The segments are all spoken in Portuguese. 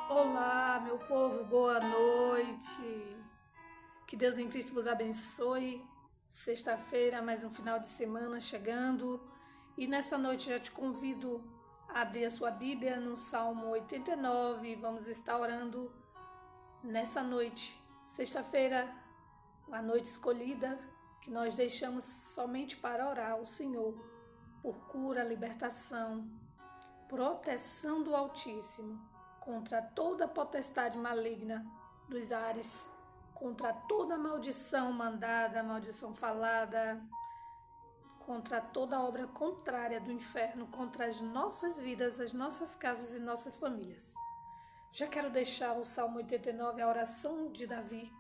Olá, meu povo, boa noite. Que Deus em Cristo vos abençoe. Sexta-feira, mais um final de semana chegando. E nessa noite já te convido a abrir a sua Bíblia no Salmo 89. Vamos estar orando nessa noite. Sexta-feira, a noite escolhida, que nós deixamos somente para orar ao Senhor por cura, libertação, proteção do Altíssimo contra toda potestade maligna dos ares, contra toda maldição mandada, maldição falada, contra toda obra contrária do inferno, contra as nossas vidas, as nossas casas e nossas famílias. Já quero deixar o Salmo 89, a oração de Davi,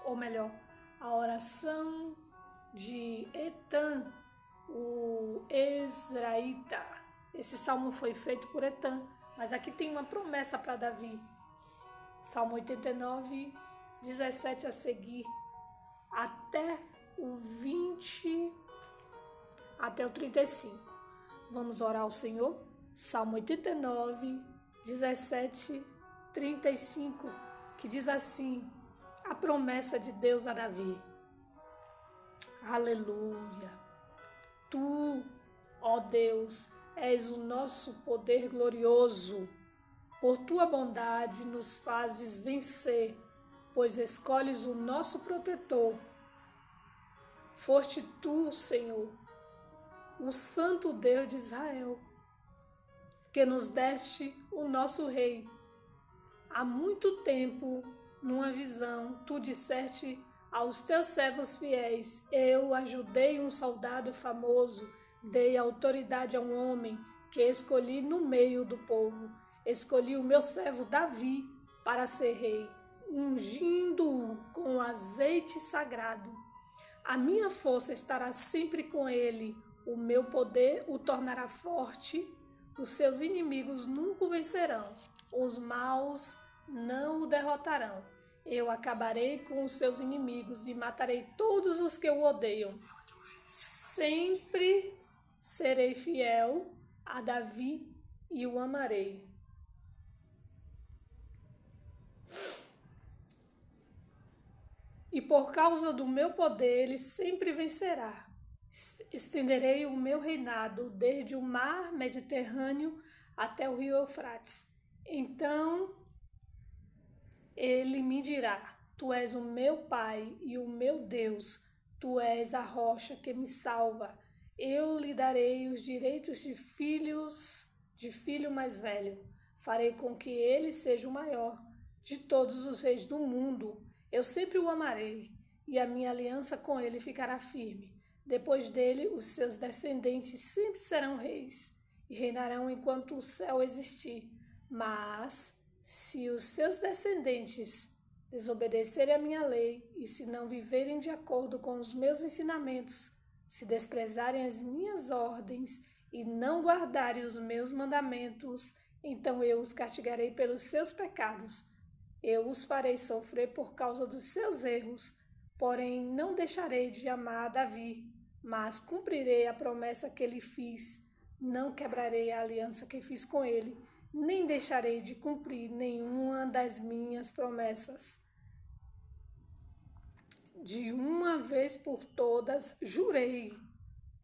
ou melhor, a oração de Etan, o Ezraíta. Esse salmo foi feito por Etan, mas aqui tem uma promessa para Davi. Salmo 89, 17 a seguir, até o 20, até o 35. Vamos orar ao Senhor? Salmo 89, 17, 35, que diz assim, a promessa de Deus a Davi. Aleluia! Tu, ó Deus, és o nosso poder glorioso. Por tua bondade nos fazes vencer, pois escolhes o nosso protetor. Foste tu, Senhor, o Santo Deus de Israel, que nos deste o nosso Rei. Há muito tempo, numa visão, tu disseste aos teus servos fiéis, eu ajudei um soldado famoso, dei autoridade a um homem que escolhi no meio do povo. Escolhi o meu servo Davi para ser rei, ungindo-o com azeite sagrado. A minha força estará sempre com ele, o meu poder o tornará forte, os seus inimigos nunca o vencerão, os maus não o derrotarão. Eu acabarei com os seus inimigos e matarei todos os que o odeiam. Sempre serei fiel a Davi e o amarei. E por causa do meu poder ele sempre vencerá. Estenderei o meu reinado desde o mar Mediterrâneo até o rio Eufrates. Então ele me dirá, tu és o meu Pai e o meu Deus, tu és a rocha que me salva. Eu lhe darei os direitos de filho mais velho. Farei com que ele seja o maior de todos os reis do mundo. Eu sempre o amarei, e a minha aliança com ele ficará firme. Depois dele, os seus descendentes sempre serão reis, e reinarão enquanto o céu existir. Mas se os seus descendentes desobedecerem a minha lei e se não viverem de acordo com os meus ensinamentos, se desprezarem as minhas ordens e não guardarem os meus mandamentos, então eu os castigarei pelos seus pecados. Eu os farei sofrer por causa dos seus erros, porém não deixarei de amar a Davi, mas cumprirei a promessa que lhe fiz. Não quebrarei a aliança que fiz com ele, nem deixarei de cumprir nenhuma das minhas promessas. De uma vez por todas, jurei,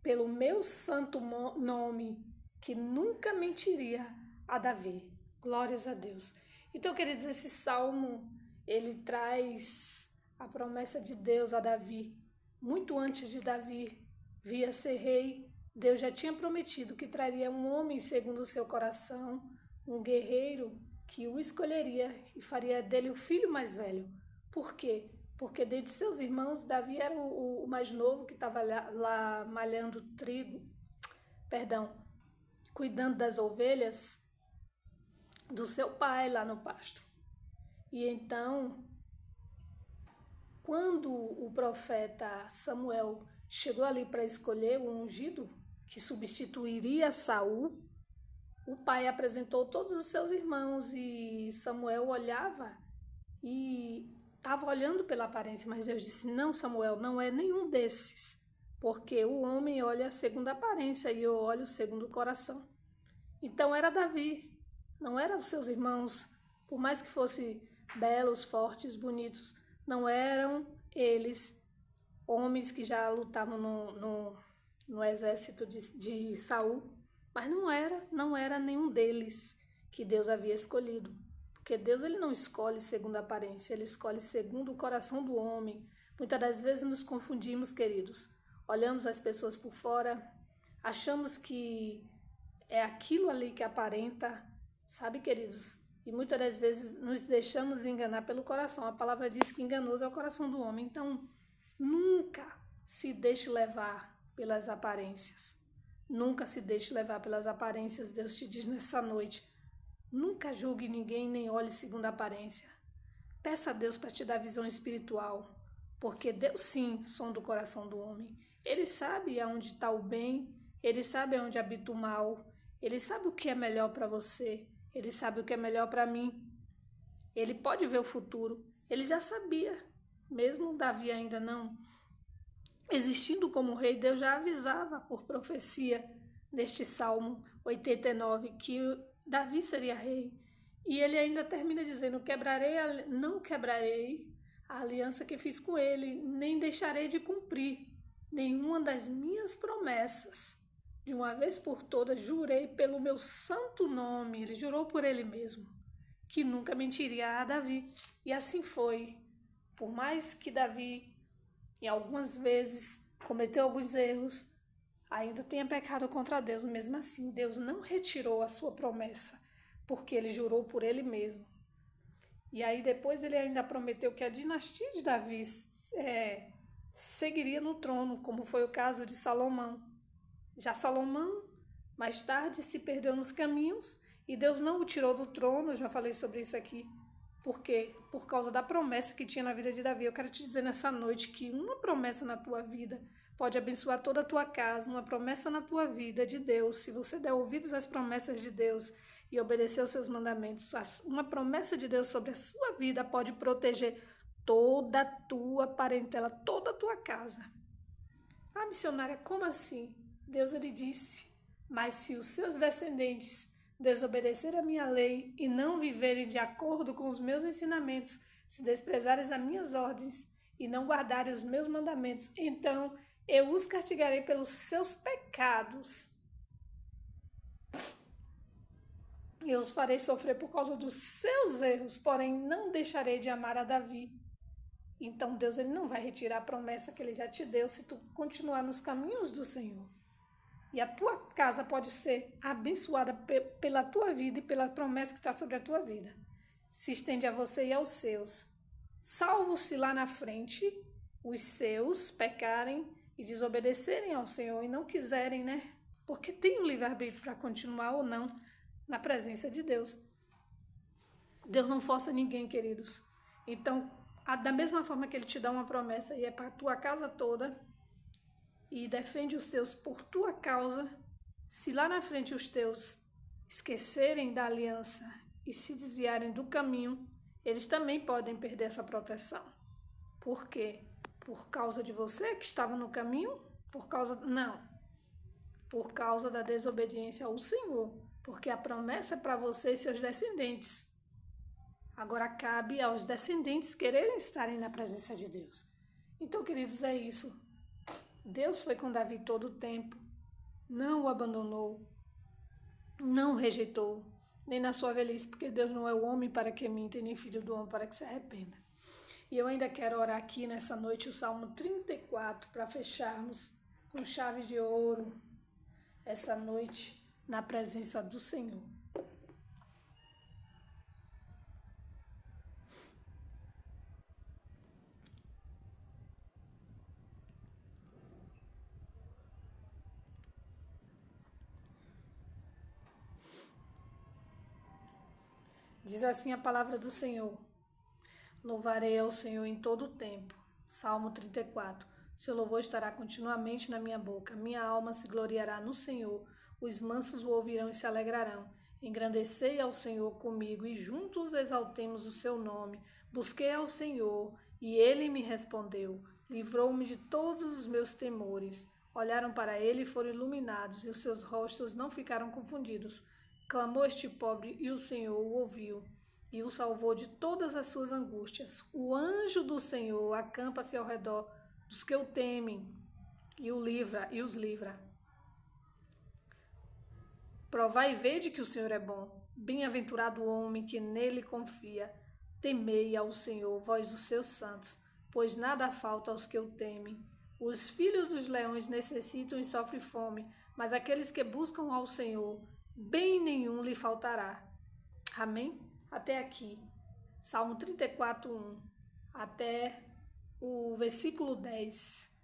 pelo meu santo nome, que nunca mentiria a Davi. Glórias a Deus. Então, queridos, esse salmo, ele traz a promessa de Deus a Davi. Muito antes de Davi vir a ser rei, Deus já tinha prometido que traria um homem segundo o seu coração, um guerreiro que o escolheria e faria dele o filho mais velho. Por quê? Porque dentre seus irmãos, Davi era o mais novo que estava lá malhando trigo, cuidando das ovelhas do seu pai lá no pasto. E então, quando o profeta Samuel chegou ali para escolher o ungido que substituiria Saul, o pai apresentou todos os seus irmãos e Samuel olhava e estava olhando pela aparência, mas Deus disse, não, Samuel, não é nenhum desses, porque o homem olha segundo a aparência e eu olho segundo o coração. Então era Davi, não eram os seus irmãos, Por mais que fossem belos, fortes, bonitos, não eram eles homens que já lutavam no exército de Saul, mas não era nenhum deles que Deus havia escolhido. Porque Deus ele não escolhe segundo a aparência, ele escolhe segundo o coração do homem. Muitas das vezes nos confundimos, queridos. Olhamos as pessoas por fora, achamos que é aquilo ali que aparenta, sabe, queridos? E muitas das vezes nos deixamos enganar pelo coração. A palavra diz que enganoso é o coração do homem. Então, nunca se deixe levar pelas aparências. Nunca se deixe levar pelas aparências. Deus te diz nessa noite. Nunca julgue ninguém, nem olhe segundo a aparência. Peça a Deus para te dar visão espiritual. Porque Deus sim sonda o coração do homem. Ele sabe aonde está o bem. Ele sabe aonde habita o mal. Ele sabe o que é melhor para você. Ele sabe o que é melhor para mim. Ele pode ver o futuro. Ele já sabia. Mesmo Davi ainda não existindo como rei, Deus já avisava por profecia neste Salmo 89 que Davi seria rei. E ele ainda termina dizendo, não quebrarei a aliança que fiz com ele, nem deixarei de cumprir nenhuma das minhas promessas. De uma vez por todas, jurei pelo meu santo nome, ele jurou por ele mesmo, que nunca mentiria a Davi. E assim foi. Por mais que Davi, em algumas vezes, cometeu alguns erros, ainda tenha pecado contra Deus, mesmo assim, Deus não retirou a sua promessa, porque ele jurou por ele mesmo. E aí depois ele ainda prometeu que a dinastia de Davi seguiria no trono, como foi o caso de Salomão. Já Salomão, mais tarde, se perdeu nos caminhos e Deus não o tirou do trono, eu já falei sobre isso aqui. Por quê? Por causa da promessa que tinha na vida de Davi. Eu quero te dizer nessa noite que uma promessa na tua vida pode abençoar toda a tua casa, uma promessa na tua vida de Deus. Se você der ouvidos às promessas de Deus e obedecer aos seus mandamentos, uma promessa de Deus sobre a sua vida pode proteger toda a tua parentela, toda a tua casa. Ah, missionária, como assim? Deus ele disse, mas se os seus descendentes desobedecerem a minha lei e não viverem de acordo com os meus ensinamentos, se desprezarem as minhas ordens e não guardarem os meus mandamentos, então eu os castigarei pelos seus pecados. Eu os farei sofrer por causa dos seus erros, porém não deixarei de amar a Davi. Então Deus ele não vai retirar a promessa que ele já te deu se tu continuar nos caminhos do Senhor. E a tua casa pode ser abençoada pela tua vida e pela promessa que está sobre a tua vida. Se estende a você e aos seus. Salvo se lá na frente os seus pecarem e desobedecerem ao Senhor e não quiserem, né? Porque tem um livre-arbítrio para continuar ou não na presença de Deus. Deus não força ninguém, queridos. Então, da mesma forma que ele te dá uma promessa e é para a tua casa toda, e defende os teus por tua causa, se lá na frente os teus esquecerem da aliança e se desviarem do caminho, eles também podem perder essa proteção. Por quê? Por causa de você que estava no caminho? Não. Por causa da desobediência ao Senhor. Porque a promessa é para você e seus descendentes. Agora cabe aos descendentes quererem estarem na presença de Deus. Então, queridos, é isso. Deus foi com Davi todo o tempo, não o abandonou, não o rejeitou, nem na sua velhice, porque Deus não é o homem para que minta, nem filho do homem para que se arrependa. E eu ainda quero orar aqui nessa noite o Salmo 34 para fecharmos com chave de ouro essa noite na presença do Senhor. Diz assim a palavra do Senhor. Louvarei ao Senhor em todo o tempo. Salmo 34. Seu louvor estará continuamente na minha boca. Minha alma se gloriará no Senhor. Os mansos o ouvirão e se alegrarão. Engrandecei ao Senhor comigo e juntos exaltemos o seu nome. Busquei ao Senhor e ele me respondeu. Livrou-me de todos os meus temores. Olharam para ele e foram iluminados, e os seus rostos não ficaram confundidos. Clamou este pobre e o Senhor o ouviu. e o salvou de todas as suas angústias. O anjo do Senhor acampa-se ao redor dos que o temem e os livra. Provai e vede que o Senhor é bom. Bem-aventurado o homem que nele confia. Temei ao Senhor, vós os seus santos, pois nada falta aos que o temem. Os filhos dos leões necessitam e sofrem fome, mas aqueles que buscam ao Senhor, bem nenhum lhe faltará. Amém? Até aqui. Salmo 34:1 até o versículo 10.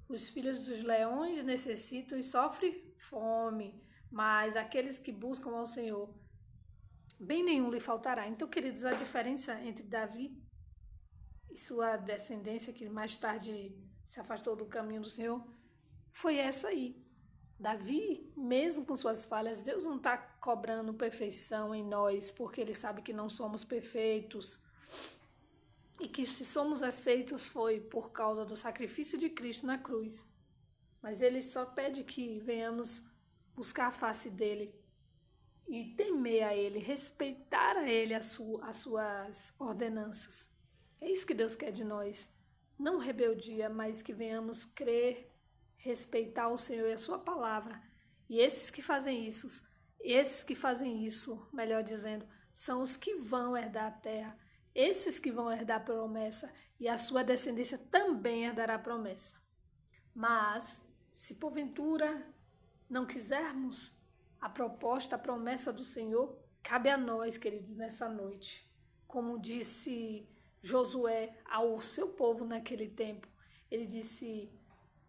Os filhos dos leões necessitam e sofrem fome, mas aqueles que buscam ao Senhor, bem nenhum lhe faltará. Então, queridos, a diferença entre Davi e sua descendência, que mais tarde se afastou do caminho do Senhor, foi essa aí. Davi, mesmo com suas falhas, Deus não está cobrando perfeição em nós, porque Ele sabe que não somos perfeitos e que se somos aceitos foi por causa do sacrifício de Cristo na cruz. Mas Ele só pede que venhamos buscar a face dEle e temer a Ele, respeitar a Ele as suas ordenanças. É isso que Deus quer de nós. Não rebeldia, mas que venhamos crer, respeitar o Senhor e a sua palavra. E esses que fazem isso, melhor dizendo, são os que vão herdar a terra. Esses que vão herdar a promessa, e a sua descendência também herdará a promessa. Mas, se porventura não quisermos a proposta, a promessa do Senhor, cabe a nós, queridos, nessa noite. Como disse Josué ao seu povo naquele tempo, ele disse: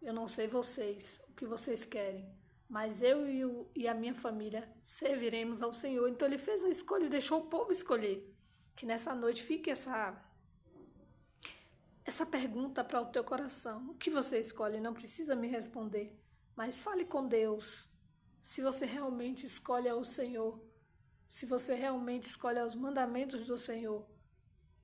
eu não sei vocês, o que vocês querem, mas eu e a minha família serviremos ao Senhor. Então ele fez a escolha e deixou o povo escolher. Que nessa noite fique essa pergunta para o teu coração. O que você escolhe? Não precisa me responder, mas fale com Deus. Se você realmente escolhe ao Senhor, se você realmente escolhe os mandamentos do Senhor,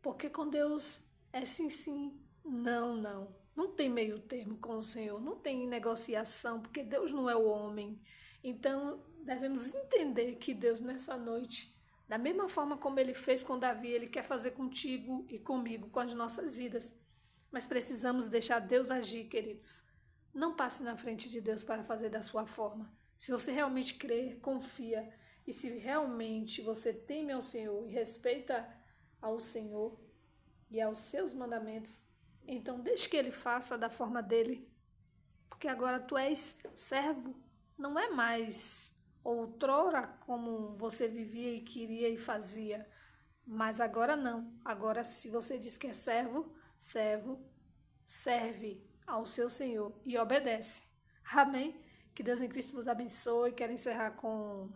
porque com Deus é sim, sim, não, não. Não tem meio termo com o Senhor, não tem negociação, porque Deus não é o homem. Então, devemos entender que Deus, nessa noite, da mesma forma como Ele fez com Davi, Ele quer fazer contigo e comigo, com as nossas vidas. Mas precisamos deixar Deus agir, queridos. Não passe na frente de Deus para fazer da sua forma. Se você realmente crê, confia, e se realmente você teme ao Senhor e respeita ao Senhor e aos seus mandamentos, então deixe que Ele faça da forma dele, porque agora tu és servo, não é mais outrora como você vivia e queria e fazia, mas agora não. Agora, se você diz que é servo, serve ao seu Senhor e obedece. Amém? Que Deus em Cristo vos abençoe. Quero encerrar com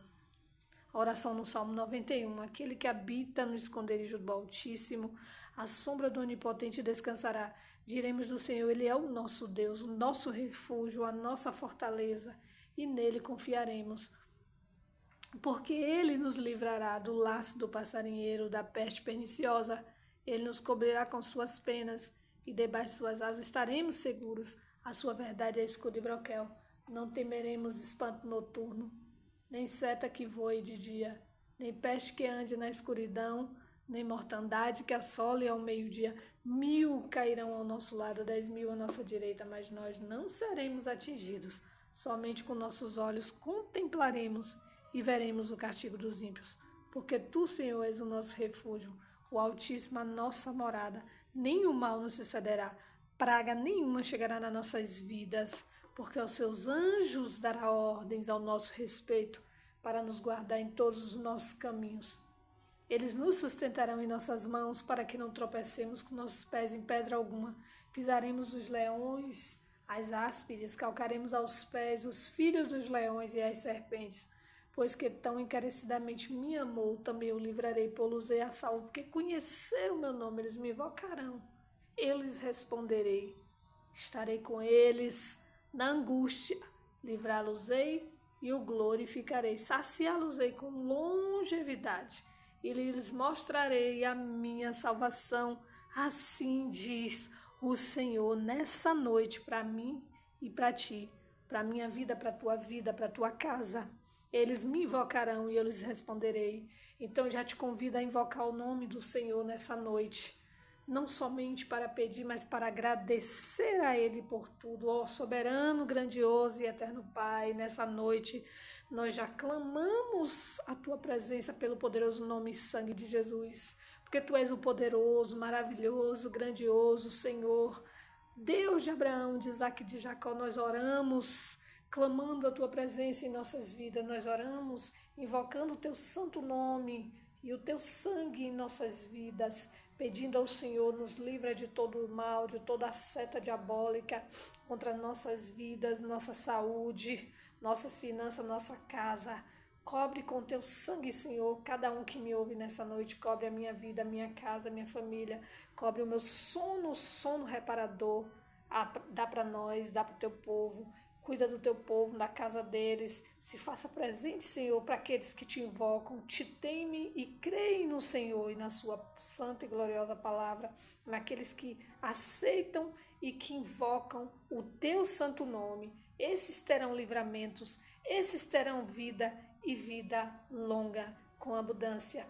a oração no Salmo 91. Aquele que habita no esconderijo do Altíssimo, a sombra do Onipotente descansará. Diremos do Senhor, Ele é o nosso Deus, o nosso refúgio, a nossa fortaleza, e nele confiaremos. Porque Ele nos livrará do laço do passarinheiro, da peste perniciosa. Ele nos cobrirá com suas penas, e debaixo de suas asas estaremos seguros. A sua verdade é escudo e broquel. Não temeremos espanto noturno, nem seta que voe de dia, nem peste que ande na escuridão, nem mortandade que assole ao meio-dia. 1000 cairão ao nosso lado, 10.000 à nossa direita, mas nós não seremos atingidos. Somente com nossos olhos contemplaremos e veremos o castigo dos ímpios. Porque tu, Senhor, és o nosso refúgio, o Altíssimo, a nossa morada. Nenhum mal nos sucederá, praga nenhuma chegará nas nossas vidas, porque aos seus anjos dará ordens ao nosso respeito, para nos guardar em todos os nossos caminhos. Eles nos sustentarão em nossas mãos, para que não tropecemos com nossos pés em pedra alguma. Pisaremos os leões, as áspides, calcaremos aos pés os filhos dos leões e as serpentes. Pois que tão encarecidamente me amou, também o livrarei, pô-los-ei a salvo, porque conheceram o meu nome, eles me invocarão. Eu lhes responderei. Estarei com eles na angústia, livrá-los-ei e o glorificarei, saciá-los-ei com longevidade e lhes mostrarei a minha salvação. Assim diz o Senhor nessa noite para mim e para ti, para minha vida, para tua casa. Eles me invocarão e eu lhes responderei. Então já te convido a invocar o nome do Senhor nessa noite. Não somente para pedir, mas para agradecer a Ele por tudo. Ó soberano, grandioso e eterno Pai, nessa noite nós já clamamos a Tua presença pelo poderoso nome e sangue de Jesus. Porque Tu és o poderoso, maravilhoso, grandioso Senhor. Deus de Abraão, de Isaac e de Jacó, nós oramos, clamando a Tua presença em nossas vidas. Nós oramos, invocando o Teu santo nome e o Teu sangue em nossas vidas, pedindo ao Senhor, nos livra de todo o mal, de toda a seta diabólica contra nossas vidas, nossa saúde, nossas finanças, nossa casa. Cobre com Teu sangue, Senhor, cada um que me ouve nessa noite. Cobre a minha vida, a minha casa, a minha família. Cobre o meu sono reparador. Dá para nós, dá para o Teu povo. Cuida do Teu povo, da casa deles. Se faça presente, Senhor, para aqueles que Te invocam, Te temem e creem no Senhor e na Sua santa e gloriosa palavra. Naqueles que aceitam e que invocam o Teu santo nome. Esses terão livramentos, esses terão vida e vida longa, com abundância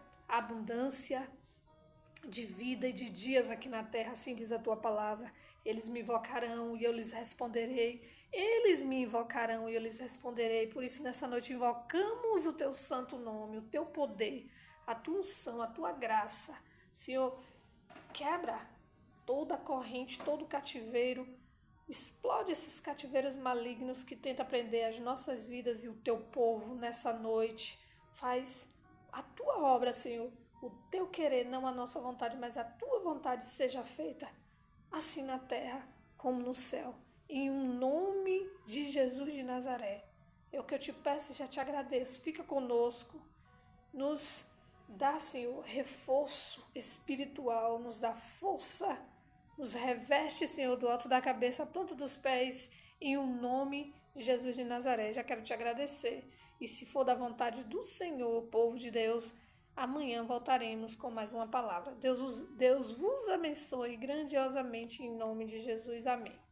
de vida e de dias aqui na terra, assim diz a Tua palavra. Eles me invocarão e eu lhes responderei. Eles me invocarão e eu lhes responderei. Por isso, nessa noite, invocamos o Teu santo nome, o Teu poder, a Tua unção, a Tua graça. Senhor, quebra toda a corrente, todo o cativeiro. Explode esses cativeiros malignos que tentam prender as nossas vidas e o Teu povo nessa noite. Faz a Tua obra, Senhor. O Teu querer, não a nossa vontade, mas a Tua vontade seja feita, assim na terra como no céu. Em nome de Jesus de Nazaré. É o que eu te peço e já te agradeço. Fica conosco. Nos dá, Senhor, reforço espiritual. Nos dá força. Nos reveste, Senhor, do alto da cabeça, à planta dos pés. Em nome de Jesus de Nazaré. Já quero te agradecer. E se for da vontade do Senhor, povo de Deus, amanhã voltaremos com mais uma palavra. Deus vos abençoe grandiosamente em nome de Jesus. Amém.